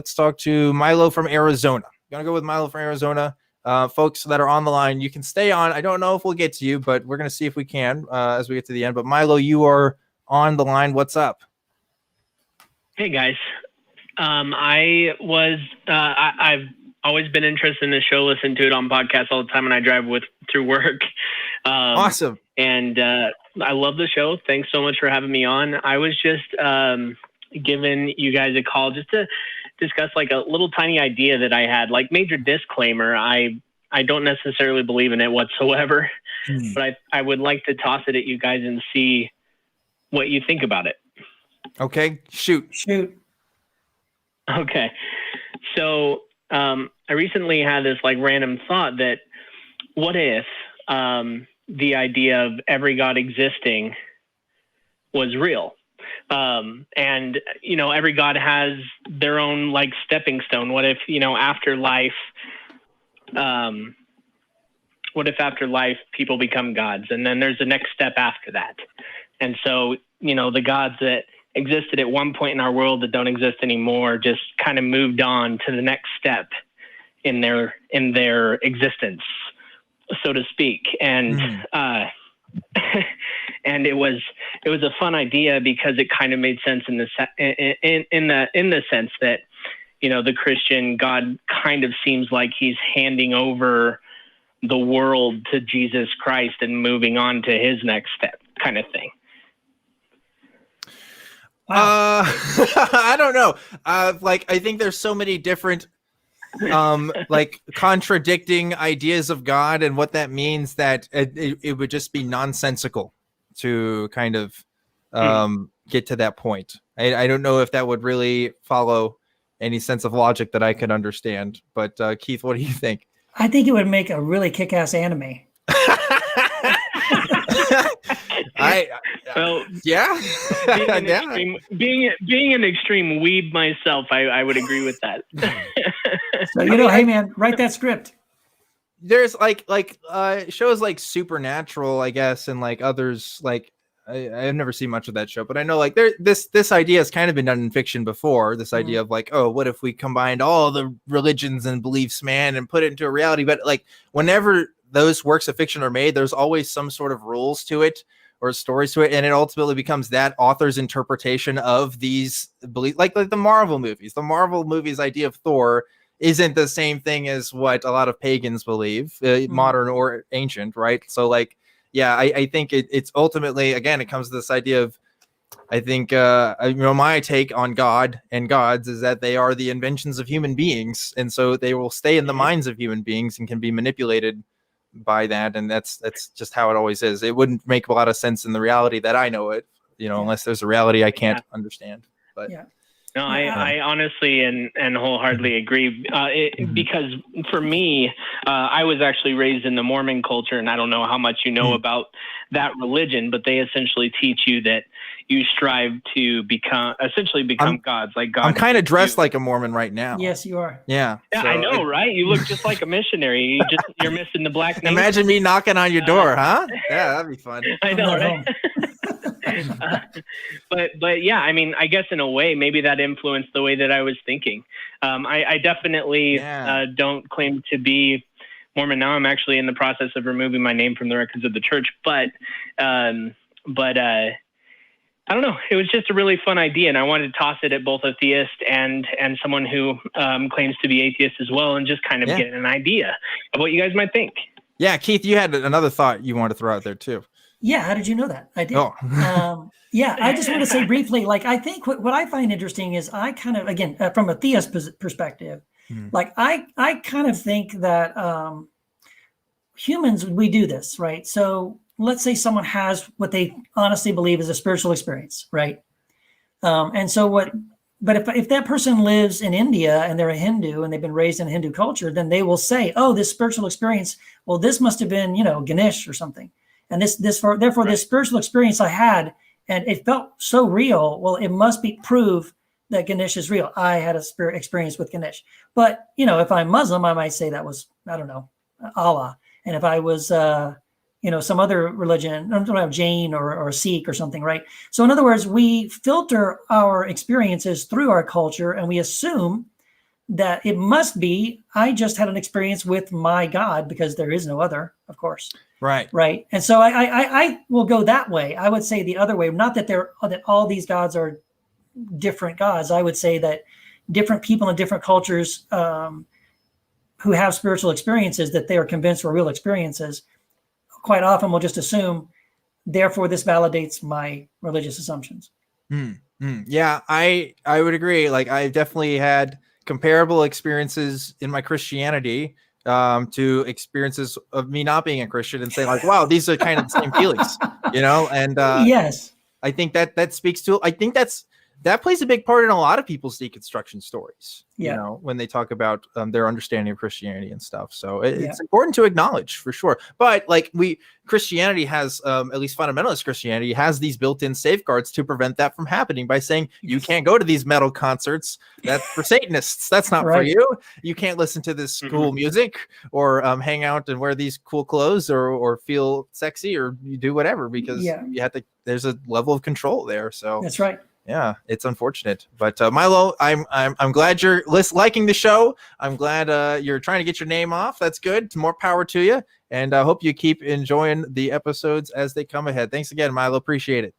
Let's talk to Milo from Arizona. Gonna go with Milo from Arizona. Folks that are on the line, you can stay on. I don't know if we'll get to you, but we're gonna see if we can as we get to the end. But Milo, you are on the line. What's up? Hey guys, I've always been interested in the show. Listen to it on podcasts all the time when I drive through work. Awesome. And I love the show. Thanks so much for having me on. I was just giving you guys a call just to discuss like a little tiny idea that I had. Like, major disclaimer, I don't necessarily believe in it whatsoever, but I would like to toss it at you guys and see what you think about it. Okay, shoot. Okay, so I recently had this like random thought that what if the idea of every God existing was real? And, you know, every God has their own like stepping stone. What if, you know, after life people become gods, and then there's the next step after that? And so, you know, the gods that existed at one point in our world that don't exist anymore just kind of moved on to the next step in their existence, so to speak. And and it was a fun idea because it kind of made sense in the sense that, you know, the Christian God kind of seems like he's handing over the world to Jesus Christ and moving on to his next step, kind of thing. Wow. I don't know. Like, I think there's so many different like contradicting ideas of God and what that means that it would just be nonsensical to kind of get to that point. I don't know if that would really follow any sense of logic that I could understand. But Keith, what do you think? I think it would make a really kick-ass anime. Yeah. Being an extreme weeb myself, I would agree with that. So, you know, hey man, write that script. There's like shows like Supernatural, I guess, and like others. Like I've never seen much of that show, but I know like this idea has kind of been done in fiction before. This idea of like, oh, what if we combined all the religions and beliefs, man, and put it into a reality? But like, whenever those works of fiction are made, there's always some sort of rules to it or stories to it, and it ultimately becomes that author's interpretation of these beliefs. Like the Marvel movies. The Marvel movies' idea of Thor isn't the same thing as what a lot of pagans believe, modern or ancient, right? So like, yeah, I think it's ultimately, again, it comes to this idea of, I think, you know, my take on God and gods is that they are the inventions of human beings, and so they will stay in the minds of human beings and can be manipulated by that, and that's just how it always is. It wouldn't make a lot of sense in the reality that I know it, you know, unless there's a reality I can't understand. But no, I honestly and wholeheartedly agree, because for me, I was actually raised in the Mormon culture, and I don't know how much you know about that religion, but they essentially teach you that you strive to become gods. Like God. I'm kind of dressed like a Mormon right now. Yes, you are. Yeah. Yeah, so I know, right? You look just like a missionary. You're missing the black name. Imagine me knocking on your door, huh? Yeah, that'd be fun. I know, right? But yeah, I mean, I guess in a way, maybe that influenced the way that I was thinking. I definitely don't claim to be Mormon now. I'm actually in the process of removing my name from the records of the church, but I don't know. It was just a really fun idea, and I wanted to toss it at both a theist and someone who claims to be atheist as well, and just kind of get an idea of what you guys might think. Yeah, Keith, you had another thought you wanted to throw out there too. Yeah, how did you know that? I did. Oh. Yeah, I just want to say briefly, like, I think what I find interesting is I kind of, again, from a theist perspective, like I kind of think that humans, we do this, right? So let's say someone has what they honestly believe is a spiritual experience, right? And so but if that person lives in India and they're a Hindu and they've been raised in a Hindu culture, then they will say, oh, this spiritual experience, well, this must have been, you know, Ganesh or something. And therefore this spiritual experience I had, and it felt so real. Well, it must be proof that Ganesh is real. I had a spirit experience with Ganesh. But, you know, if I'm Muslim, I might say that was, I don't know, Allah. And if I was, you know, some other religion, I don't know, Jain or Sikh or something, right? So in other words, we filter our experiences through our culture, and we assume that it must be, I just had an experience with my God, because there is no other, of course. Right. Right. And so I will go that way. I would say the other way, not that that all these gods are different gods. I would say that different people in different cultures who have spiritual experiences that they are convinced were real experiences, quite often will just assume, therefore this validates my religious assumptions. Yeah, I would agree. Like, I've definitely had comparable experiences in my Christianity to experiences of me not being a Christian, and saying like, wow, these are kind of the same feelings, and yes, I think that speaks to, I think that plays a big part in a lot of people's deconstruction stories, when they talk about their understanding of Christianity and stuff. So it's important to acknowledge, for sure. But like, Christianity has, at least fundamentalist Christianity has these built-in safeguards to prevent that from happening, by saying you can't go to these metal concerts. That's for Satanists. That's not for you. You can't listen to this cool music, or hang out and wear these cool clothes, or feel sexy, or you do whatever, because you have to, there's a level of control there. So that's right. Yeah, it's unfortunate, but Milo, I'm glad you're liking the show. I'm glad you're trying to get your name off. That's good. More power to you, and I hope you keep enjoying the episodes as they come ahead. Thanks again, Milo. Appreciate it.